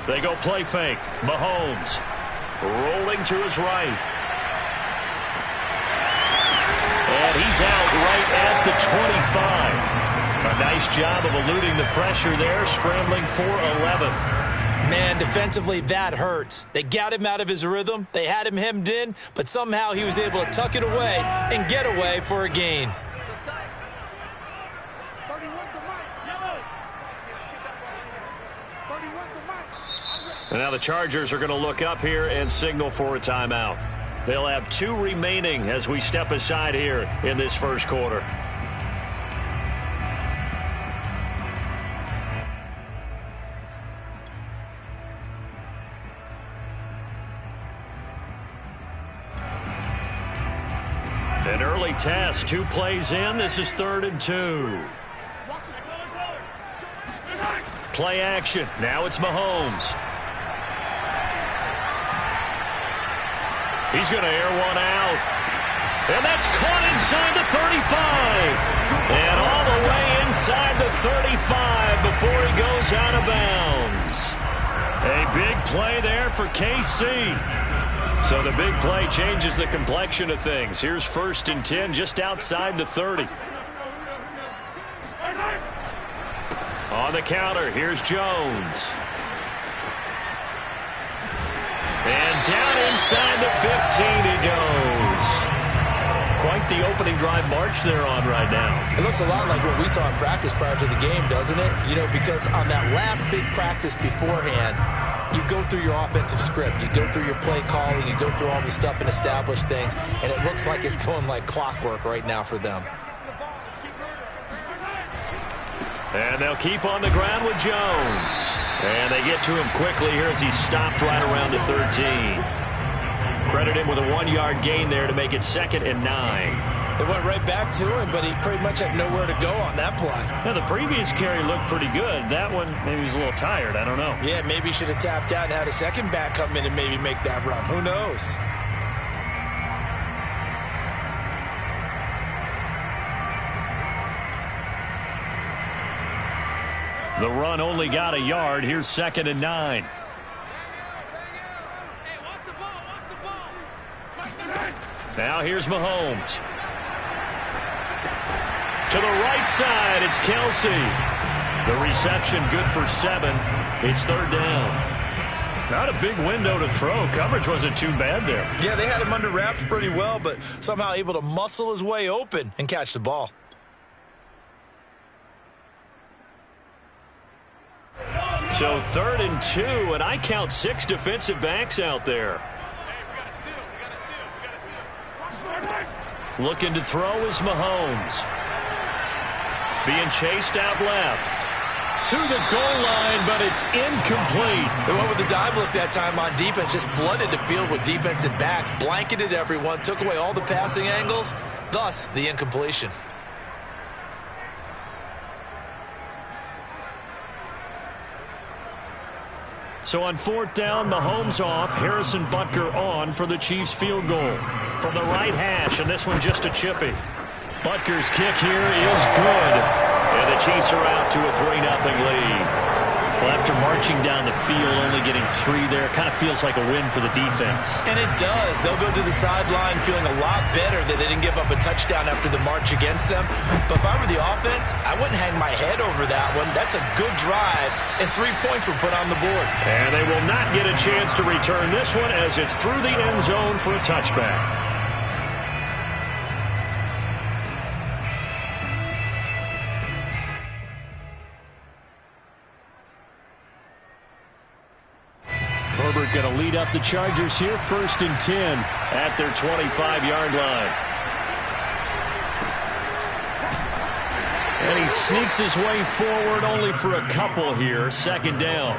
They go play fake. Mahomes rolling to his right. And he's out right at the 25. A nice job of eluding the pressure there, scrambling for 11. Man, defensively, that hurts. They got him out of his rhythm. They had him hemmed in, but somehow he was able to tuck it away and get away for a gain. And now the Chargers are going to look up here and signal for a timeout. They'll have 2 remaining as we step aside here in this first quarter. An early test, 2 plays in. This is 3rd and 2. Play action. Now it's Mahomes. He's going to air one out. And that's caught inside the 35. And all the way inside the 35 before he goes out of bounds. A big play there for KC. So the big play changes the complexion of things. Here's 1st and 10 just outside the 30. On the counter, here's Jones. And down inside the 15 he goes. Quite the opening drive march they're on right now. It looks a lot like what we saw in practice prior to the game, doesn't it? You know, because on that last big practice beforehand, you go through your offensive script. You go through your play calling. You go through all the stuff and establish things. And it looks like it's going like clockwork right now for them. And they'll keep on the ground with Jones. And they get to him quickly here as he's stopped right around the 13. Credit him with a 1-yard gain there to make it 2nd and 9. They went right back to him, but he pretty much had nowhere to go on that play. Now, the previous carry looked pretty good. That one, maybe he was a little tired. I don't know. Yeah, maybe he should have tapped out and had a second back come in and maybe make that run. Who knows? The run only got a yard. Here's 2nd and 9. Now here's Mahomes. To the right side, it's Kelsey. The reception good for 7. It's 3rd down. Not a big window to throw. Coverage wasn't too bad there. Yeah, they had him under wraps pretty well, but somehow able to muscle his way open and catch the ball. So 3rd and 2, and I count 6 defensive backs out there. Looking to throw is Mahomes. Being chased out left. To the goal line, but it's incomplete. They went with the dive look that time on defense, just flooded the field with defensive backs, blanketed everyone, took away all the passing angles, thus the incompletion. So on 4th down, Mahomes off, Harrison Butker on for the Chiefs field goal. From the right hash, and this one just a chippy. Butker's kick here is good. And the Chiefs are out to a 3-0 lead. Well, after marching down the field, only getting 3 there, kind of feels like a win for the defense. And it does. They'll go to the sideline feeling a lot better that they didn't give up a touchdown after the march against them. But if I were the offense, I wouldn't hang my head over that one. That's a good drive, and 3 points were put on the board. And they will not get a chance to return this one as it's through the end zone for a touchback. Herbert going to lead up the Chargers here, 1st and 10 at their 25-yard line. And he sneaks his way forward only for a couple here, 2nd down.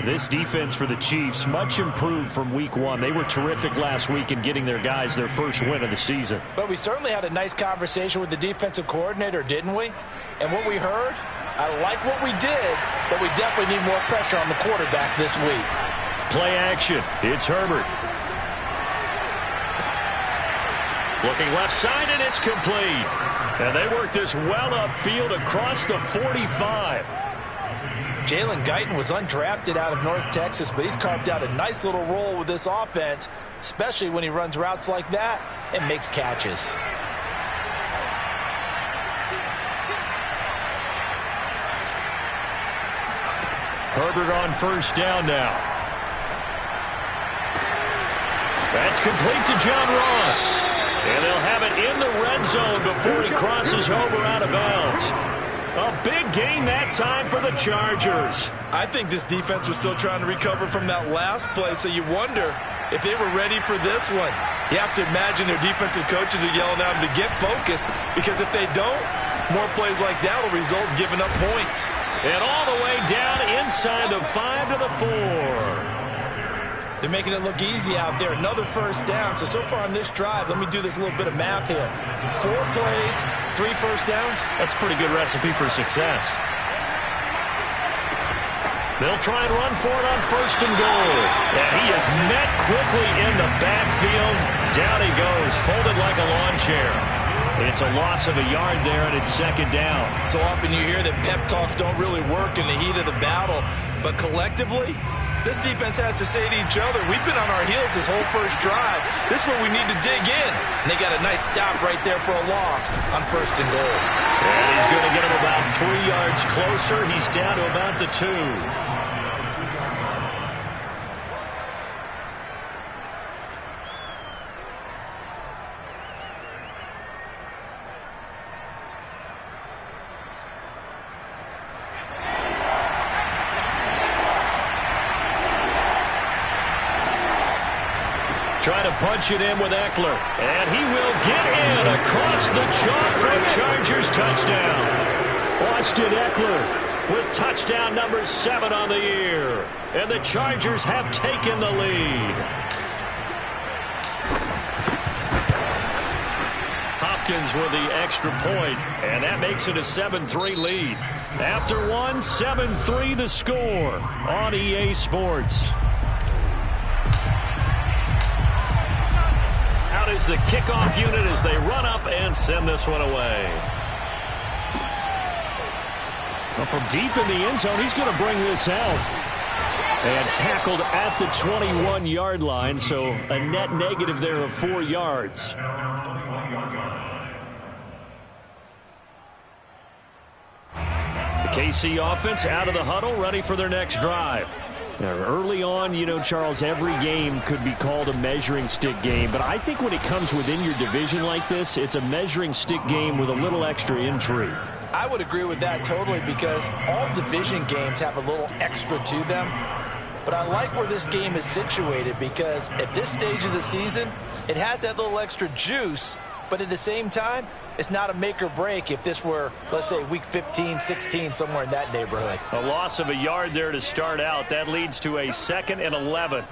This defense for the Chiefs, much improved from week 1. They were terrific last week in getting their guys their first win of the season. But we certainly had a nice conversation with the defensive coordinator, didn't we? And what we heard, I like what we did, but we definitely need more pressure on the quarterback this week. Play action. It's Herbert. Looking left side, and it's complete. And they work this well upfield across the 45. Jalen Guyton was undrafted out of North Texas, but he's carved out a nice little role with this offense, especially when he runs routes like that and makes catches. Herbert on first down now. That's complete to John Ross. And they'll have it in the red zone before he crosses over out of bounds. A big gain that time for the Chargers. I think this defense was still trying to recover from that last play, so you wonder if they were ready for this one. You have to imagine their defensive coaches are yelling at them to get focused, because if they don't, more plays like that will result in giving up points. And all the way down inside the 5 to the 4. They're making it look easy out there. Another first down. So far on this drive, let me do this little bit of math here. 4 plays, 3 first downs. That's a pretty good recipe for success. They'll try and run for it on first and goal. And he is met quickly in the backfield. Down he goes, folded like a lawn chair. It's a loss of a yard there, and it's second down. So often you hear that pep talks don't really work in the heat of the battle. But collectively, this defense has to say to each other, we've been on our heels this whole first drive. This is where we need to dig in. And they got a nice stop right there for a loss on first and goal. And he's going to get him about 3 yards closer. He's down to about the 2. Trying to punch it in with Eckler. And he will get in across the chalk for a Chargers touchdown. Austin Eckler with touchdown number 7 on the year. And the Chargers have taken the lead. Hopkins with the extra point, and that makes it a 7-3 lead. After one, 7-3 the score on EA Sports. Out is the kickoff unit as they run up and send this one away. Well, from deep in the end zone, he's going to bring this out. And tackled at the 21-yard line, so a net negative there of 4 yards. The KC offense out of the huddle, ready for their next drive. Now, early on, you know, Charles, every game could be called a measuring stick game. But I think when it comes within your division like this, it's a measuring stick game with a little extra intrigue. I would agree with that totally, because all division games have a little extra to them. But I like where this game is situated, because at this stage of the season, it has that little extra juice. But at the same time, it's not a make or break if this were, let's say, week 15, 16, somewhere in that neighborhood. A loss of a yard there to start out. That leads to a 2nd and 11.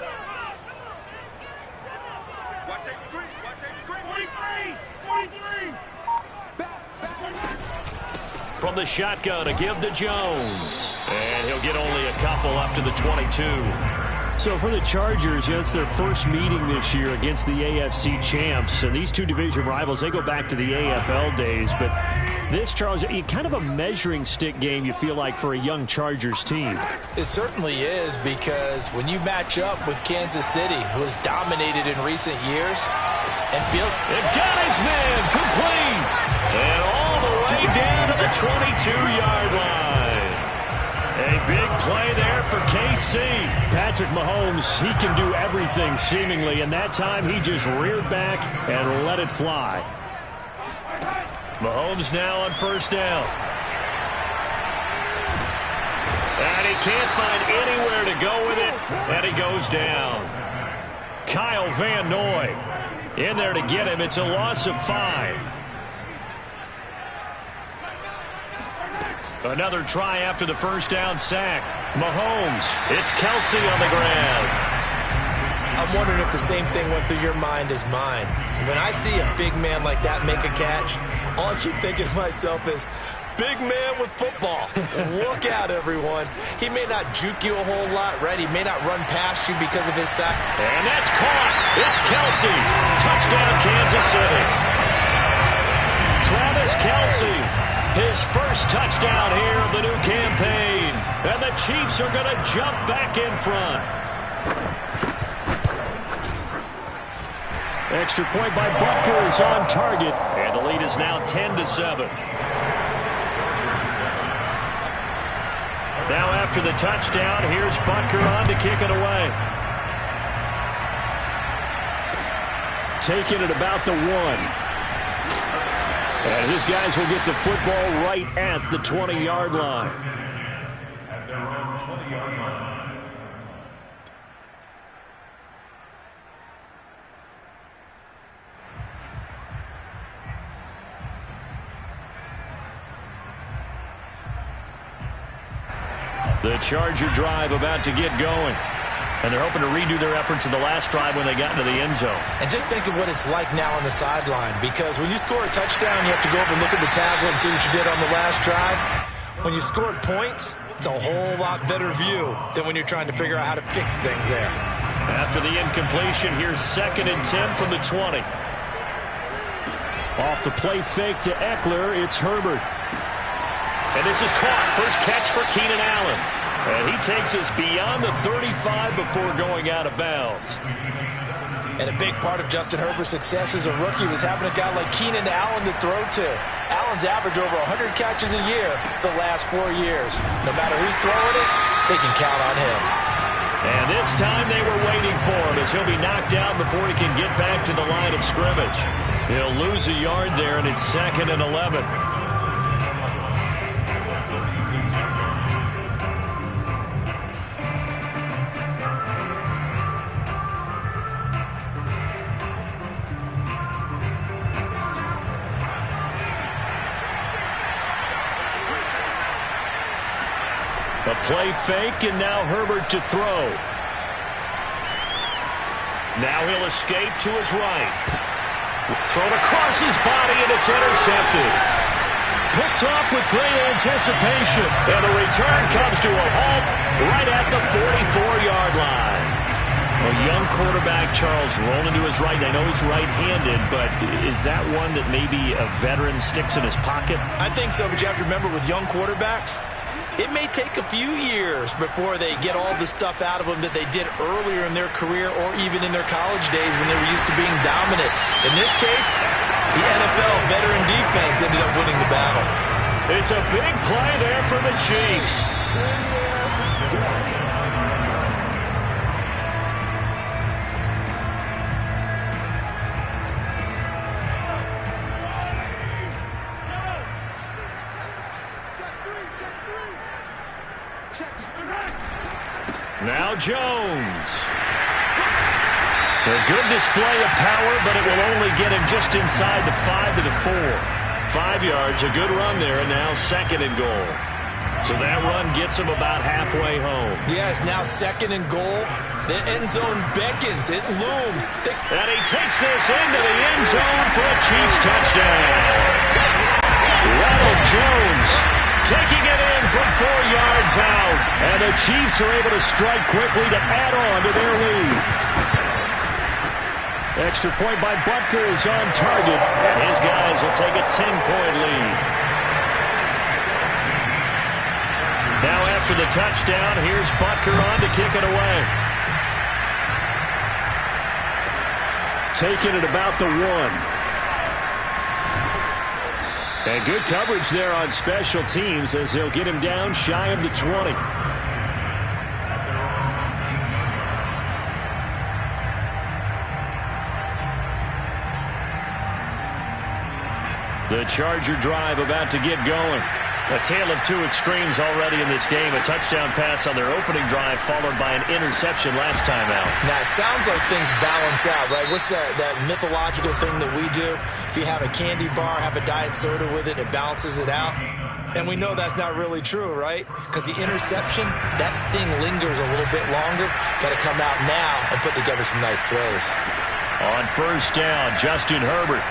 From the shotgun, a give to Jones. And he'll get only a couple up to the 22. So for the Chargers, it's their first meeting this year against the AFC champs. And these two division rivals, they go back to the AFL days. But this, Charles, kind of a measuring stick game, you feel like, for a young Chargers team. It certainly is, because when you match up with Kansas City, who has dominated in recent years, and they've got his man complete. And all the way down to the 22-yard line. A big play there for KC. Patrick Mahomes, he can do everything seemingly, and that time he just reared back and let it fly. Mahomes now on first down. And he can't find anywhere to go with it, and he goes down. Kyle Van Noy in there to get him. It's a loss of 5. Another try after the first down sack. Mahomes, it's Kelsey on the ground. I'm wondering if the same thing went through your mind as mine. When I see a big man like that make a catch, all I keep thinking to myself is, big man with football. Look out, everyone. He may not juke you a whole lot, right? He may not run past you because of his size. And that's caught. It's Kelsey. Touchdown, Kansas City. Travis Kelsey. His first touchdown here of the new campaign. And the Chiefs are going to jump back in front. Extra point by Butker is on target. And the lead is now 10-7. Now after the touchdown, here's Butker on to kick it away. Taking it about the 1. And his guys will get the football right at the 20-yard line. At their own 20-yard line. The Charger drive about to get going. And they're hoping to redo their efforts in the last drive when they got into the end zone. And just think of what it's like now on the sideline, because when you score a touchdown, you have to go over and look at the tablet and see what you did on the last drive. When you scored points, it's a whole lot better view than when you're trying to figure out how to fix things there. After the incompletion, here's 2nd and 10 from the 20. Off the play fake to Eckler, it's Herbert. And this is caught. First catch for Keenan Allen. And he takes us beyond the 35 before going out of bounds. And a big part of Justin Herbert's success as a rookie was having a guy like Keenan Allen to throw to. Allen's averaged over 100 catches a year the last 4 years. No matter who's throwing it, they can count on him. And this time they were waiting for him as he'll be knocked down before he can get back to the line of scrimmage. He'll lose a yard there, and it's 2nd and 11. A play fake, and now Herbert to throw. Now he'll escape to his right. Thrown across his body, and it's intercepted. Picked off with great anticipation. And the return comes to a halt right at the 44-yard line. A young quarterback, Charles, rolling to his right. I know he's right-handed, but is that one that maybe a veteran sticks in his pocket? I think so, but you have to remember with young quarterbacks, it may take a few years before they get all the stuff out of them that they did earlier in their career or even in their college days when they were used to being dominant. In this case, the NFL veteran defense ended up winning the battle. It's a big play there for the Chiefs. Now Jones. A good display of power, but it will only get him just inside the 5 to the 4. 5 yards, a good run there, and now 2nd and goal. So that run gets him about halfway home. Yes, now 2nd and goal. The end zone beckons. It looms. And he takes this into the end zone for a Chiefs touchdown. Ronald Jones taking it in from 4 yards out. And the Chiefs are able to strike quickly to add on to their lead. Extra point by Butker is on target. And his guys will take a 10-point lead. Now after the touchdown, here's Butker on to kick it away. Taking it about the 1. And good coverage there on special teams as they'll get him down shy of the 20. The Charger drive about to get going. A tale of two extremes already in this game. A touchdown pass on their opening drive followed by an interception last time out. Now, it sounds like things balance out, right? What's that mythological thing that we do? If you have a candy bar, have a diet soda with it, it balances it out. And we know that's not really true, right? Because the interception, that sting lingers a little bit longer. Got to come out now and put together some nice plays. On first down, Justin Herbert.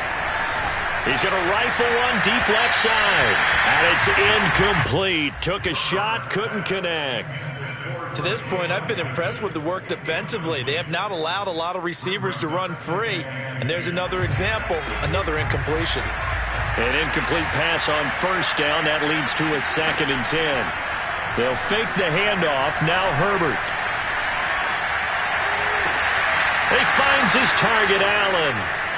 He's going to rifle one deep left side. And it's incomplete. Took a shot, couldn't connect. To this point, I've been impressed with the work defensively. They have not allowed a lot of receivers to run free. And there's another example, another incompletion. An incomplete pass on first down. That leads to a 2nd and 10. They'll fake the handoff. Now Herbert. He finds his target, Allen.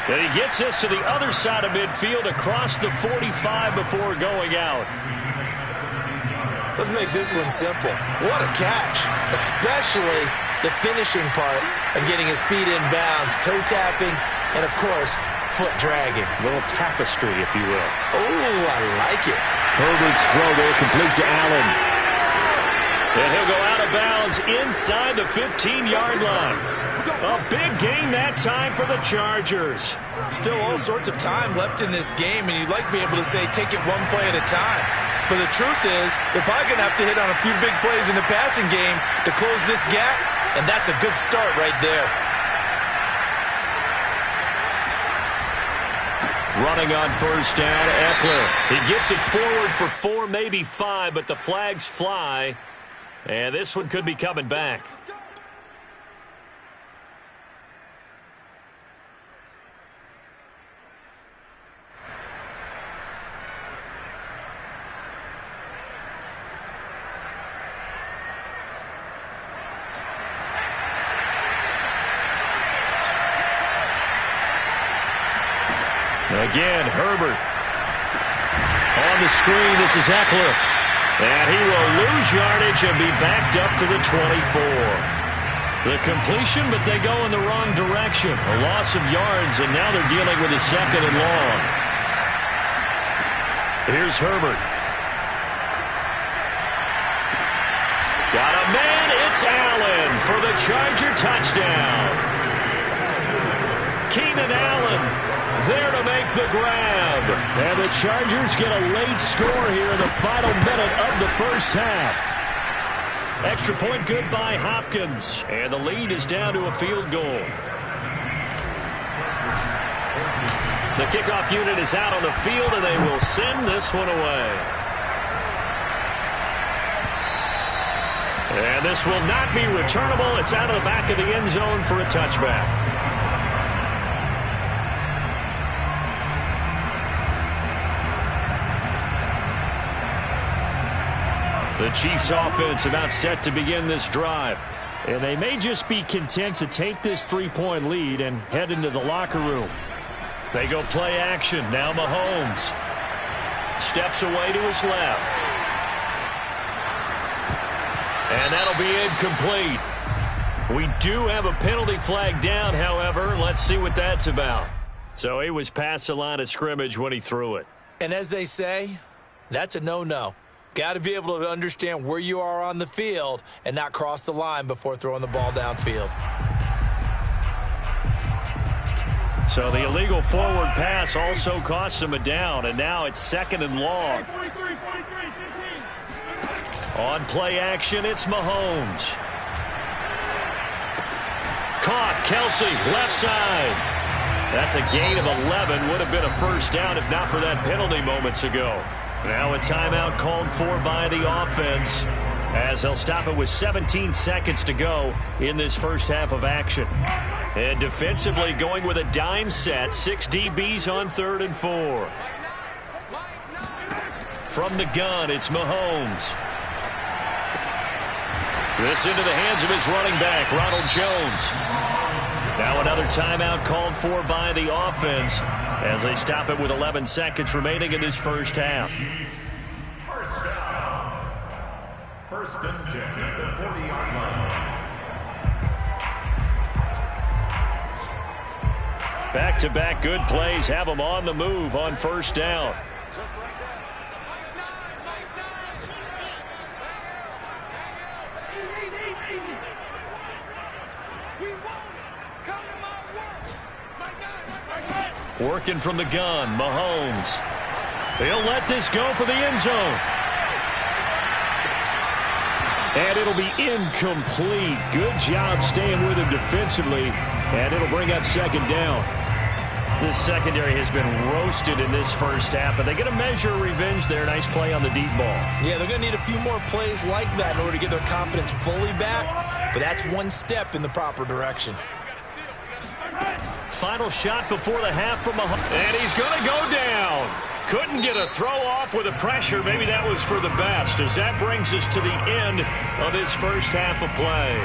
And he gets this to the other side of midfield across the 45 before going out. Let's make this one simple. What a catch, especially the finishing part of getting his feet in bounds, toe tapping, and of course, foot dragging. A little tapestry, if you will. Oh, I like it. Herbert's throw there complete to Allen. And he'll go out of bounds inside the 15-yard line. A big gain that time for the Chargers. Still all sorts of time left in this game, and you'd like to be able to say take it one play at a time. But the truth is, they're probably going to have to hit on a few big plays in the passing game to close this gap, and that's a good start right there. Running on first down, Eckler. He gets it forward for 4, maybe 5, but the flags fly. And this one could be coming back. Again, Herbert. On the screen, this is Eckler. And he will lose yardage and be backed up to the 24. The completion, but they go in the wrong direction. A loss of yards, and now they're dealing with a second and long. Here's Herbert. Got a man, it's Allen for the Charger touchdown. Keenan Allen there to make the grab. And the Chargers get a late score here in the final minute of the first half. Extra point good by Hopkins. And the lead is down to a field goal. The kickoff unit is out on the field, and they will send this one away. And this will not be returnable. It's out of the back of the end zone for a touchback. The Chiefs offense about set to begin this drive. And they may just be content to take this 3-point lead and head into the locker room. They go play action. Now Mahomes steps away to his left. And that'll be incomplete. We do have a penalty flag down, however. Let's see what that's about. So he was past the line of scrimmage when he threw it. And as they say, that's a no-no. Got to be able to understand where you are on the field and not cross the line before throwing the ball downfield. So the illegal forward pass also cost him a down, and now it's second and long. On play action, it's Mahomes. Caught, Kelsey, left side. That's a gain of 11. Would have been a first down if not for that penalty moments ago. Now a timeout called for by the offense as they'll stop it with 17 seconds to go in this first half of action. And defensively going with a dime set, 6 DBs on 3rd and 4. From the gun, it's Mahomes. This into the hands of his running back, Ronald Jones. Now another timeout called for by the offense as they stop it with 11 seconds remaining in this first half. First down. First and 10 at the 40-yard line. Back-to-back good plays have them on the move on first down. Just like that. Working from the gun, Mahomes. He'll let this go for the end zone. And it'll be incomplete. Good job staying with him defensively. And it'll bring up second down. This secondary has been roasted in this first half, but they get a measure of revenge there. Nice play on the deep ball. Yeah, they're going to need a few more plays like that in order to get their confidence fully back, but that's one step in the proper direction. Final shot before the half from Mahomes. And he's going to go down. Couldn't get a throw off with the pressure. Maybe that was for the best, as that brings us to the end of this first half of play.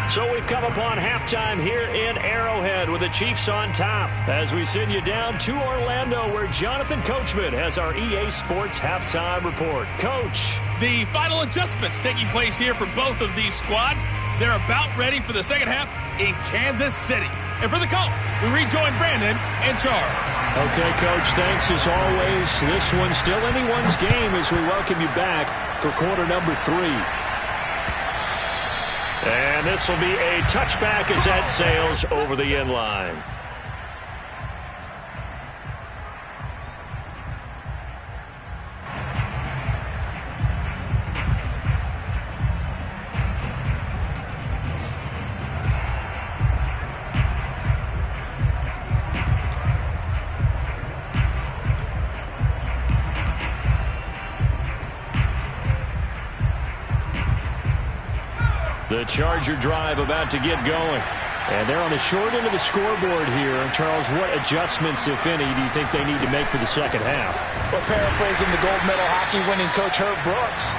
So we've come upon halftime here in Arrowhead with the Chiefs on top as we send you down to Orlando, where Jonathan Coachman has our EA Sports halftime report. Coach. The final adjustments taking place here for both of these squads. They're about ready for the second half in Kansas City. And for the call, we rejoin Brandon and Charles. Okay, Coach, thanks as always. This one's still anyone's game as we welcome you back for quarter number 3. And this will be a touchback as that sails over the end line. The Charger drive about to get going. And they're on the short end of the scoreboard here. Charles, what adjustments, if any, do you think they need to make for the second half? Well, paraphrasing the gold medal hockey winning coach Herb Brooks,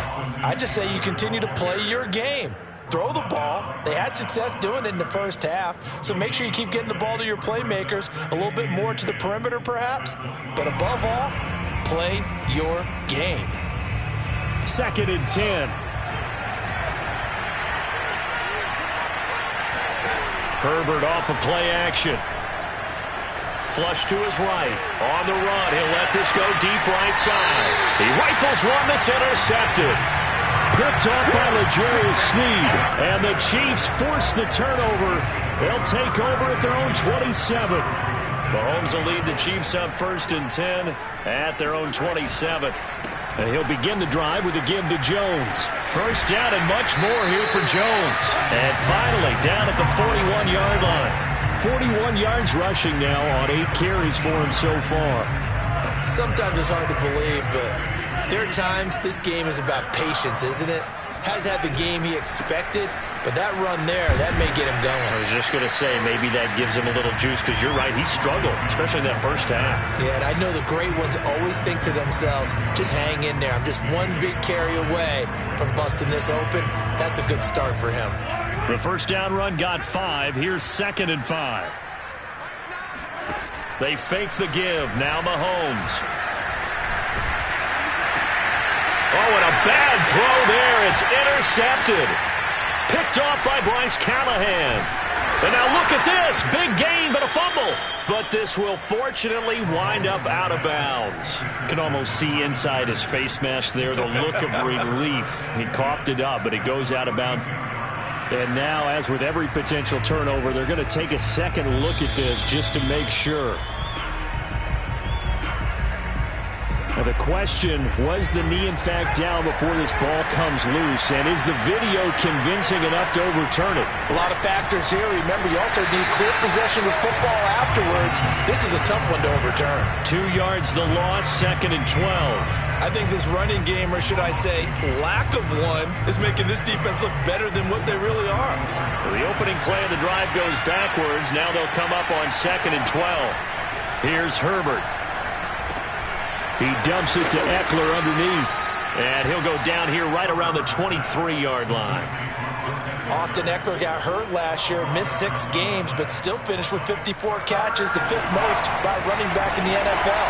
I just say you continue to play your game. Throw the ball. They had success doing it in the first half, so make sure you keep getting the ball to your playmakers, a little bit more to the perimeter perhaps, but above all, play your game. 2nd and 10. Herbert off of play action. Flush to his right. On the run. He'll let this go deep right side. He rifles one that's intercepted. Picked off by L'Jarius Sneed. And the Chiefs force the turnover. They'll take over at their own 27. Mahomes will lead the Chiefs up 1st and 10 at their own 27. And he'll begin the drive with a give to Jones. First down and much more here for Jones. And finally down at the 41-yard line. 41 yards rushing now on 8 carries for him so far. Sometimes it's hard to believe, but there are times this game is about patience, isn't it? Has had the game he expected, but that run there, that may get him going. I was just going to say, maybe that gives him a little juice, because you're right, he struggled, especially in that first half. Yeah, and I know the great ones always think to themselves, just hang in there. I'm just one big carry away from busting this open. That's a good start for him. The first down run got 5. Here's 2nd and 5. They fake the give. Now Mahomes. Oh, and a bad throw there. It's intercepted. Picked off by Bryce Callahan. And now look at this. Big gain, but a fumble. But this will fortunately wind up out of bounds. You can almost see inside his face mask there the look of relief. He coughed it up, but it goes out of bounds. And now, as with every potential turnover, they're going to take a second look at this just to make sure. Now the question, was the knee in fact down before this ball comes loose? And is the video convincing enough to overturn it? A lot of factors here. Remember, you also need clear possession of football afterwards. This is a tough one to overturn. 2 yards the loss, 2nd and 12. I think this running game, or should I say lack of one, is making this defense look better than what they really are. So the opening play of the drive goes backwards. Now they'll come up on 2nd and 12. Here's Herbert. He dumps it to Eckler underneath. And he'll go down here right around the 23-yard line. Austin Eckler got hurt last year, missed 6 games, but still finished with 54 catches, the 5th most by running back in the NFL.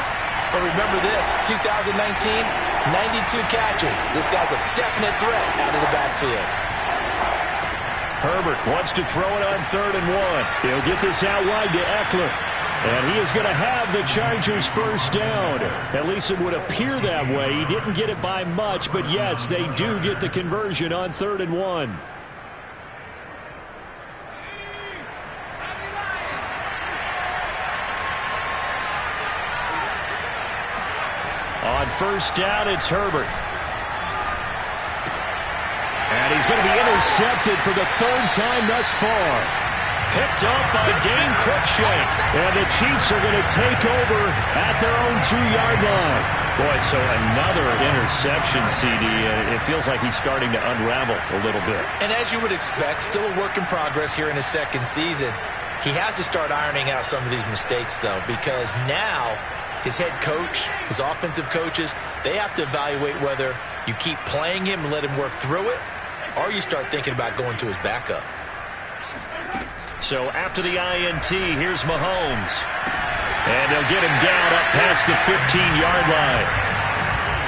But remember this, 2019, 92 catches. This guy's a definite threat out of the backfield. Herbert wants to throw it on 3rd and 1. He'll get this out wide to Eckler. And he is going to have the Chargers first down. At least it would appear that way. He didn't get it by much, but yes, they do get the conversion on 3rd and 1. On first down, it's Herbert. And he's going to be intercepted for the 3rd time thus far. Picked up by Dane Cruikshank. And the Chiefs are going to take over at their own 2-yard line. Boy, so another interception, CD. It feels like he's starting to unravel a little bit. And as you would expect, still a work in progress here in his 2nd season. He has to start ironing out some of these mistakes, though, because now his head coach, his offensive coaches, they have to evaluate whether you keep playing him and let him work through it, or you start thinking about going to his backup. So after the INT, here's Mahomes. And they'll get him down up past the 15-yard line.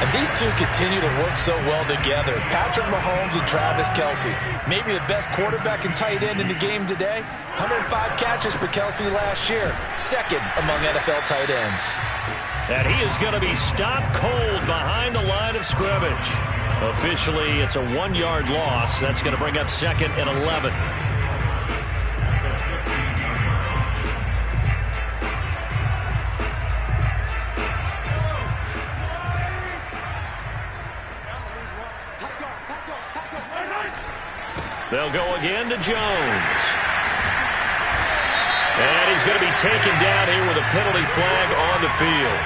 And these two continue to work so well together. Patrick Mahomes and Travis Kelce. Maybe the best quarterback and tight end in the game today. 105 catches for Kelce last year. Second among NFL tight ends. And he is going to be stopped cold behind the line of scrimmage. Officially, it's a 1-yard loss. That's going to bring up 2nd and 11. They'll go again to Jones. And he's going to be taken down here with a penalty flag on the field.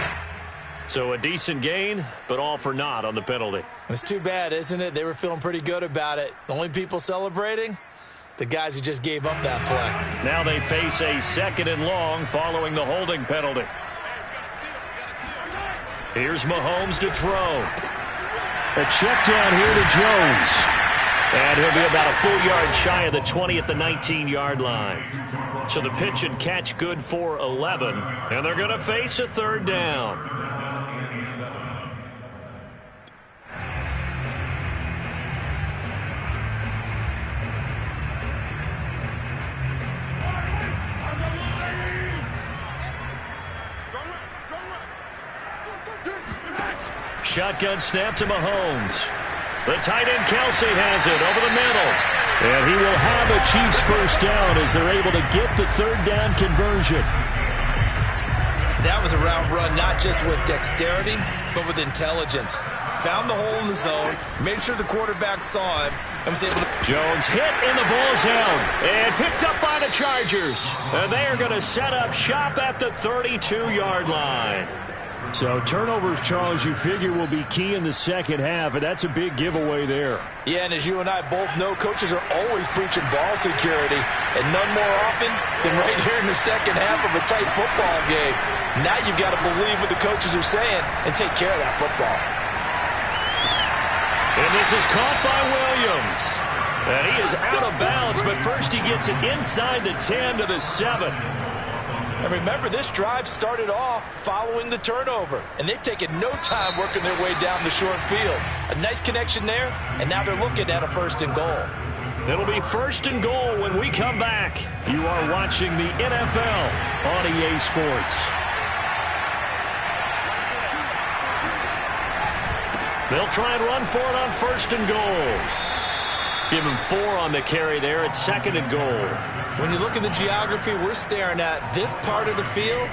So a decent gain, but all for naught on the penalty. It's too bad, isn't it? They were feeling pretty good about it. The only people celebrating, the guys who just gave up that play. Now they face a 2nd and long following the holding penalty. Here's Mahomes to throw. A check down here to Jones. And he'll be about a full yard shy of the 20 at the 19-yard line. So the pitch and catch good for 11. And they're going to face a 3rd down. Shotgun snap to Mahomes. The tight end Kelce has it over the middle. And he will have a Chiefs first down as they're able to get the 3rd down conversion. That was a route run not just with dexterity, but with intelligence. Found the hole in the zone, made sure the quarterback saw him, and was able to... Jones hit in the ball zone and picked up by the Chargers. And they are going to set up shop at the 32-yard line. So turnovers, Charles, you figure will be key in the second half, and that's a big giveaway there. Yeah, and as you and I both know, coaches are always preaching ball security, and none more often than right here in the second half of a tight football game. Now you've got to believe what the coaches are saying and take care of that football. And this is caught by Williams. And he is out of bounds, but first he gets it inside the 10 to the 7. And remember, this drive started off following the turnover, and they've taken no time working their way down the short field. A nice connection there, and now they're looking at a 1st and goal. It'll be 1st and goal when we come back. You are watching the NFL on EA Sports. They'll try and run for it on 1st and goal. Give him 4 on the carry there at 2nd and goal. When you look at the geography we're staring at, this part of the field,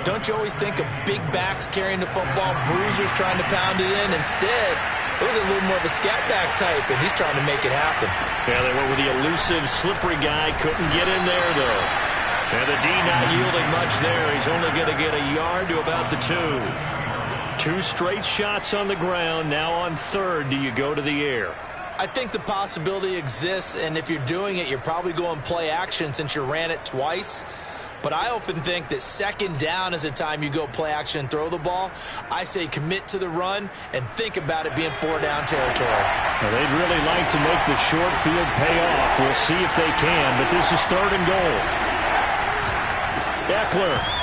don't you always think of big backs carrying the football, bruisers trying to pound it in? Instead, look at a little more of a scat back type, and he's trying to make it happen. Yeah, they went with the elusive, slippery guy. Couldn't get in there, though. And the D not yielding much there. He's only going to get a yard to about the 2. 2 straight shots on the ground. Now on 3rd, do you go to the air? I think the possibility exists, and if you're doing it, you're probably going play action since you ran it twice. But I often think that 2nd down is the time you go play action and throw the ball. I say commit to the run and think about it being 4-down territory. Well, they'd really like to make the short field pay off. We'll see if they can, but this is 3rd and goal. Eckler.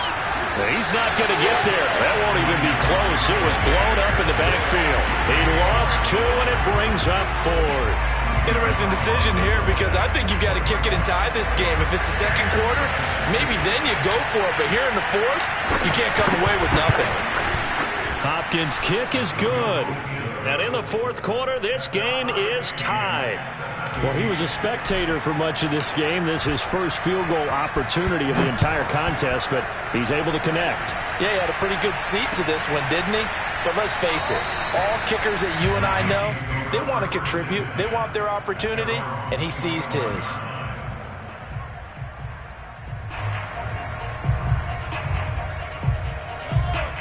He's not going to get there. That won't even be close. It was blown up in the backfield. He lost 2, and it brings up 4th. Interesting decision here because I think you've got to kick it and tie this game. If it's the 2nd quarter, maybe then you go for it. But here in the 4th, you can't come away with nothing. Hopkins' kick is good. And in the 4th quarter, this game is tied. Well, he was a spectator for much of this game. This is his first field goal opportunity of the entire contest, but he's able to connect. Yeah, he had a pretty good seat to this one, didn't he? But let's face it, all kickers that you and I know, they want to contribute. They want their opportunity, and he seized his.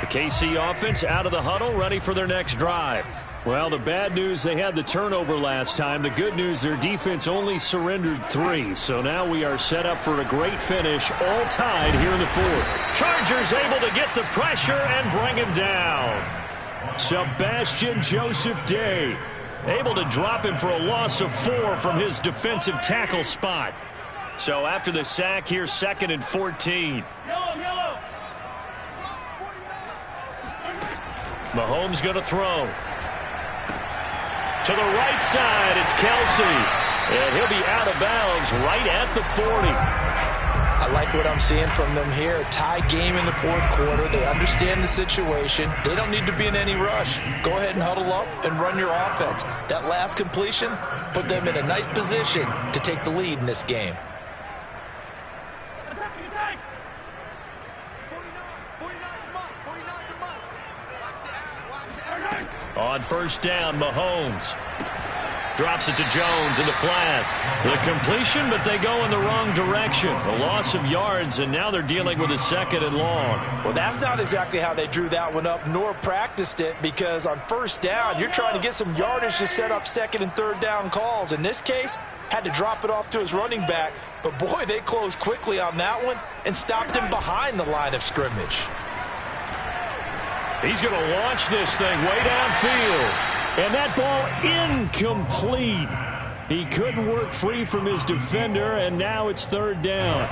The KC offense out of the huddle, ready for their next drive. Well, the bad news, they had the turnover last time. The good news, their defense only surrendered 3. So now we are set up for a great finish, all tied here in the 4th. Chargers able to get the pressure and bring him down. Sebastian Joseph Day able to drop him for a loss of 4 from his defensive tackle spot. So after the sack, here's 2nd and 14. Mahomes going to throw. To the right side, it's Kelsey. And he'll be out of bounds right at the 40. I like what I'm seeing from them here. A tie game in the 4th quarter. They understand the situation. They don't need to be in any rush. Go ahead and huddle up and run your offense. That last completion put them in a nice position to take the lead in this game. On first down, Mahomes drops it to Jones in the flat. The completion, but they go in the wrong direction. A loss of yards, and now they're dealing with a 2nd and long. Well, that's not exactly how they drew that one up, nor practiced it, because on first down, you're trying to get some yardage to set up 2nd and 3rd down calls. In this case, had to drop it off to his running back, but boy, they closed quickly on that one and stopped him behind the line of scrimmage. He's going to launch this thing way downfield. And that ball incomplete. He couldn't work free from his defender, and now it's 3rd down.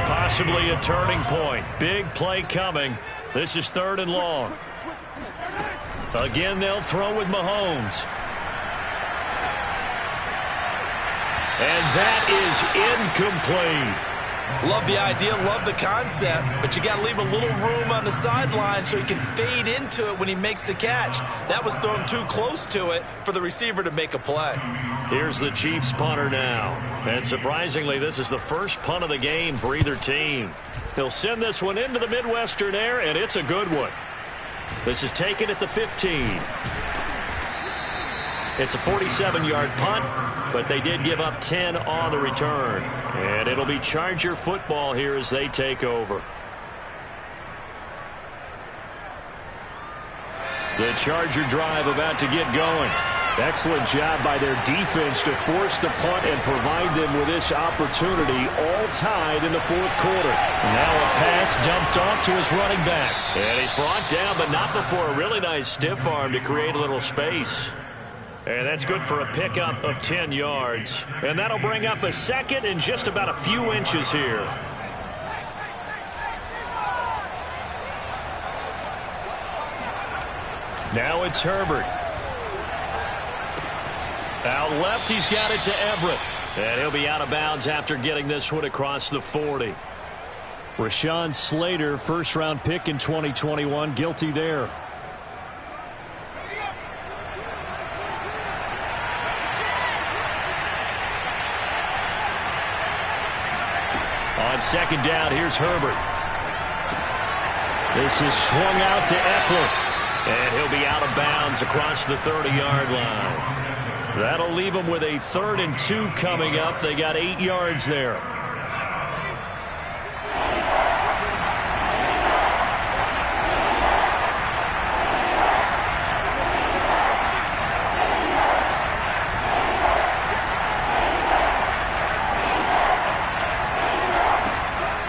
Possibly a turning point. Big play coming. This is 3rd and long. Again, they'll throw with Mahomes. And that is incomplete. Love the idea, love the concept, but you got to leave a little room on the sideline so he can fade into it when he makes the catch. That was thrown too close to it for the receiver to make a play. Here's the Chiefs punter now. And surprisingly, this is the first punt of the game for either team. They'll send this one into the Midwestern air, and it's a good one. This is taken at the 15. It's a 47-yard punt, but they did give up 10 on the return. And it'll be Charger football here as they take over. The Charger drive about to get going. Excellent job by their defense to force the punt and provide them with this opportunity, all tied in the 4th quarter. Now a pass dumped off to his running back. And he's brought down, but not before a really nice stiff arm to create a little space. And that's good for a pickup of 10 yards. And that'll bring up a 2nd and just about a few inches here. Now it's Herbert. Out left, he's got it to Everett. And he'll be out of bounds after getting this one across the 40. Rashawn Slater, first-round pick in 2021, guilty there. On 2nd down, here's Herbert. This is swung out to Eckler. And he'll be out of bounds across the 30-yard line. That'll leave them with a 3rd and 2 coming up. They got 8 yards there.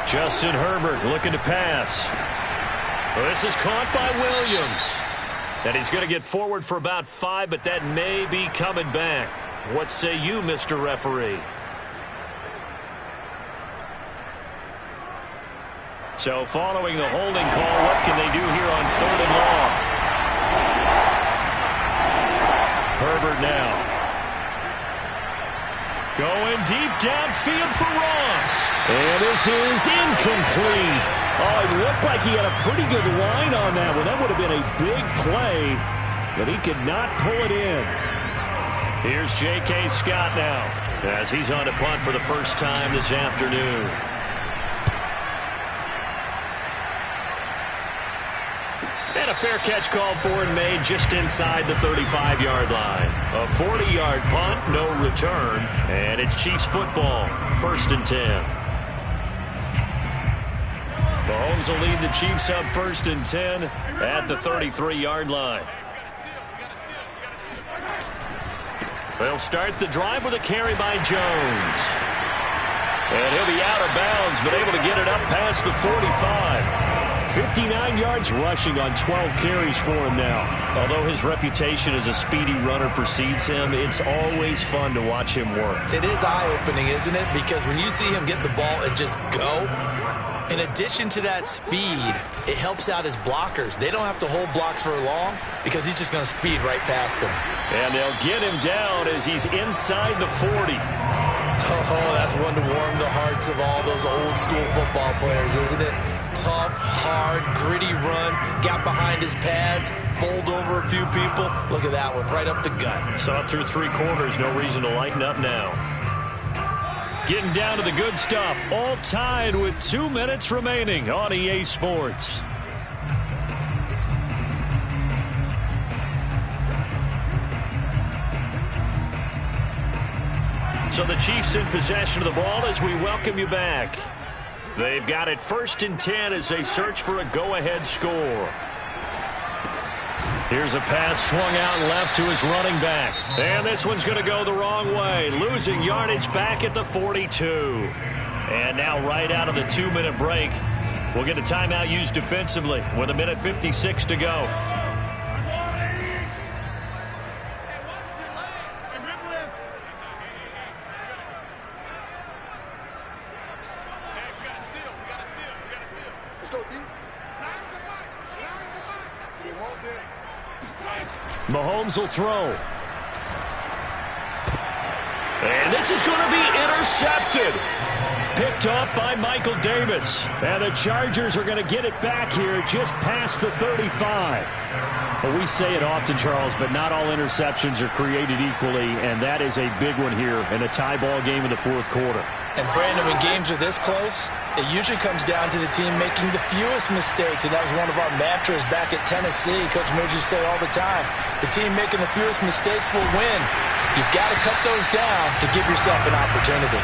Justin Herbert looking to pass. Well, this is caught by Williams. And he's going to get forward for about 5, but that may be coming back. What say you, Mr. Referee? So following the holding call, what can they do here on 3rd and long? Herbert now. Going deep downfield for Ross. And this is incomplete. Oh, it looked like he had a pretty good line on that one. That would have been a big play, but he could not pull it in. Here's J.K. Scott now as he's on to punt for the first time this afternoon. And a fair catch called for and made just inside the 35-yard line. A 40-yard punt, no return, and it's Chiefs football, 1st and 10. Mahomes will lead the Chiefs up 1st and 10 at the 33-yard line. They'll start the drive with a carry by Jones. And he'll be out of bounds, but able to get it up past the 45. 59 yards rushing on 12 carries for him now. Although his reputation as a speedy runner precedes him, it's always fun to watch him work. It is eye-opening, isn't it? Because when you see him get the ball and just go, in addition to that speed, it helps out his blockers. They don't have to hold blocks for long because he's just going to speed right past them. And they'll get him down as he's inside the 40. Oh, that's one to warm the hearts of all those old-school football players, isn't it? Tough, hard, gritty run, got behind his pads, bowled over a few people. Look at that one, right up the gut. Saw it through 3 quarters, no reason to lighten up now. Getting down to the good stuff, all tied with 2 minutes remaining on EA Sports. So the Chiefs in possession of the ball as we welcome you back. They've got it 1st and 10 as they search for a go-ahead score. Here's a pass swung out left to his running back. And this one's going to go the wrong way. Losing yardage back at the 42. And now right out of the 2-minute break, we'll get a timeout used defensively with 1:56 to go. Mahomes will throw. And this is going to be intercepted. Picked off by Michael Davis. And the Chargers are going to get it back here just past the 35. Well, we say it often, Charles, but not all interceptions are created equally, and that is a big one here in a tie ball game in the 4th quarter. And, Brandon, when games are this close, it usually comes down to the team making the fewest mistakes, and that was one of our mantras back at Tennessee. Coach Mills used to say all the time, the team making the fewest mistakes will win. You've got to cut those down to give yourself an opportunity.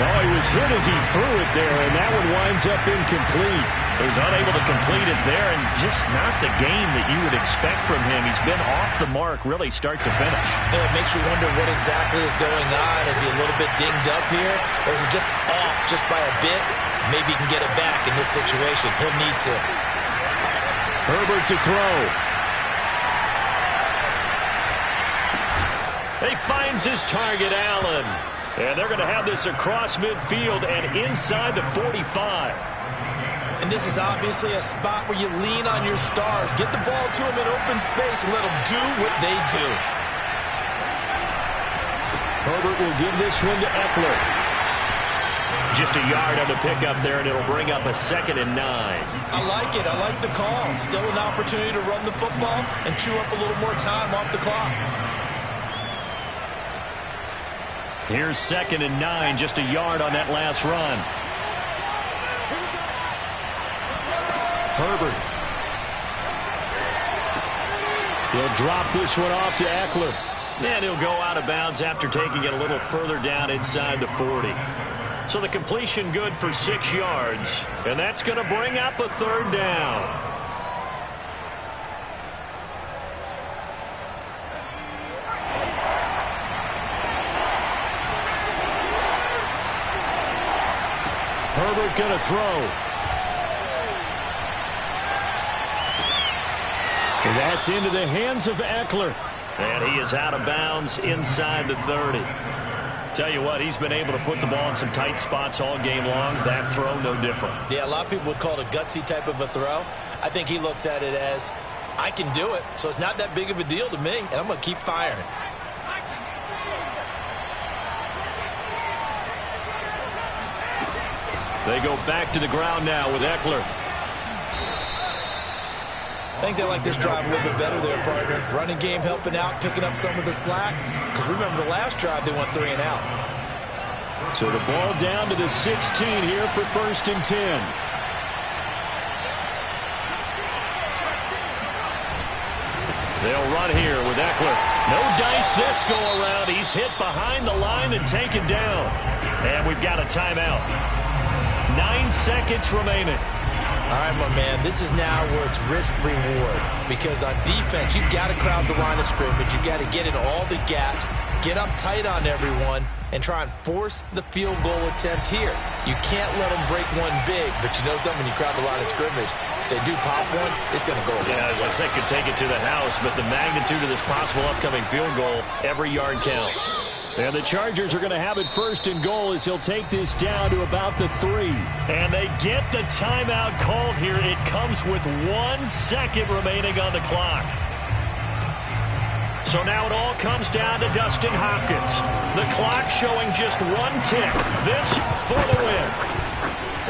Oh, he was hit as he threw it there, and that one winds up incomplete. So he's unable to complete it there, and just not the game that you would expect from him. He's been off the mark, really, start to finish. Yeah, it makes you wonder what exactly is going on. Is he a little bit dinged up here, or is he just off just by a bit? Maybe he can get it back in this situation. He'll need to. Herbert to throw. He finds his target, Allen. And they're going to have this across midfield and inside the 45. And this is obviously a spot where you lean on your stars. Get the ball to them in open space and let them do what they do. Herbert will give this one to Eckler. Just a yard on the pickup there, and it'll bring up a 2nd and 9. I like it. I like the call. Still an opportunity to run the football and chew up a little more time off the clock. Here's 2nd and 9, just a yard on that last run. Herbert. He'll drop this one off to Eckler. And he'll go out of bounds after taking it a little further down inside the 40. So the completion good for 6 yards. And that's going to bring up a 3rd down. Herbert going to throw. And that's into the hands of Eckler. And he is out of bounds inside the 30. Tell you what, he's been able to put the ball in some tight spots all game long. That throw, no different. Yeah, a lot of people would call it a gutsy type of a throw. I think he looks at it as, I can do it, so it's not that big of a deal to me, and I'm going to keep firing. They go back to the ground now with Eckler. I think they like this drive a little bit better there, partner. Running game helping out, picking up some of the slack. Because remember, the last drive, they went 3 and out. So the ball down to the 16 here for 1st and 10. They'll run here with Eckler. No dice this go around. He's hit behind the line and taken down. And we've got a timeout. 9 seconds remaining. All right, my man, this is now where it's risk-reward because on defense, you've got to crowd the line of scrimmage. You've got to get in all the gaps, get up tight on everyone, and try and force the field goal attempt here. You can't let them break one big, but you know something, when you crowd the line of scrimmage, if they do pop one, it's going to go away. Yeah, as I said, could take it to the house, but the magnitude of this possible upcoming field goal, every yard counts. And the Chargers are going to have it first and goal as he'll take this down to about the 3. And they get the timeout called here. It comes with 1 second remaining on the clock. So now it all comes down to Dustin Hopkins. The clock showing just 1 tick. This for the win.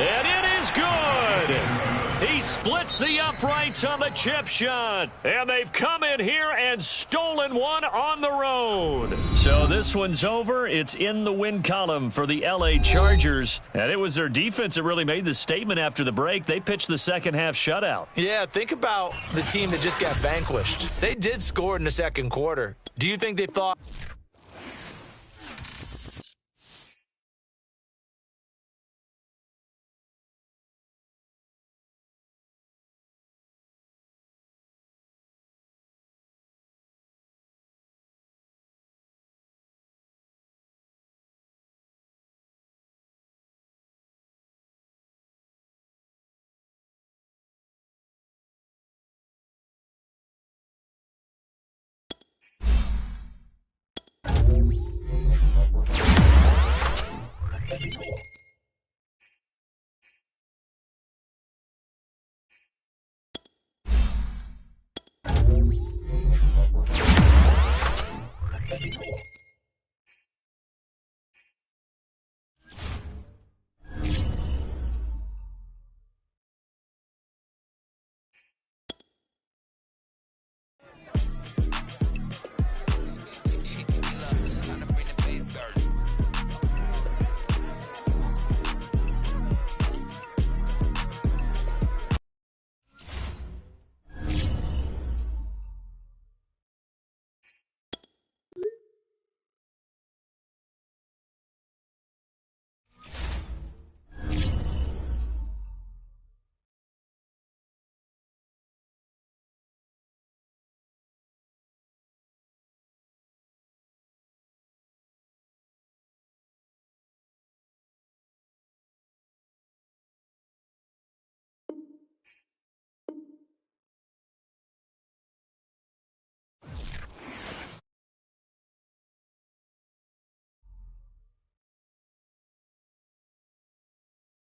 And it is good. He splits the uprights on the chip shot. And they've come in here and stolen one on the road. So this one's over. It's in the win column for the L.A. Chargers. And it was their defense that really made the statement after the break. They pitched the second half shutout. Yeah, think about the team that just got vanquished. They did score in the second quarter. Do you think they thought...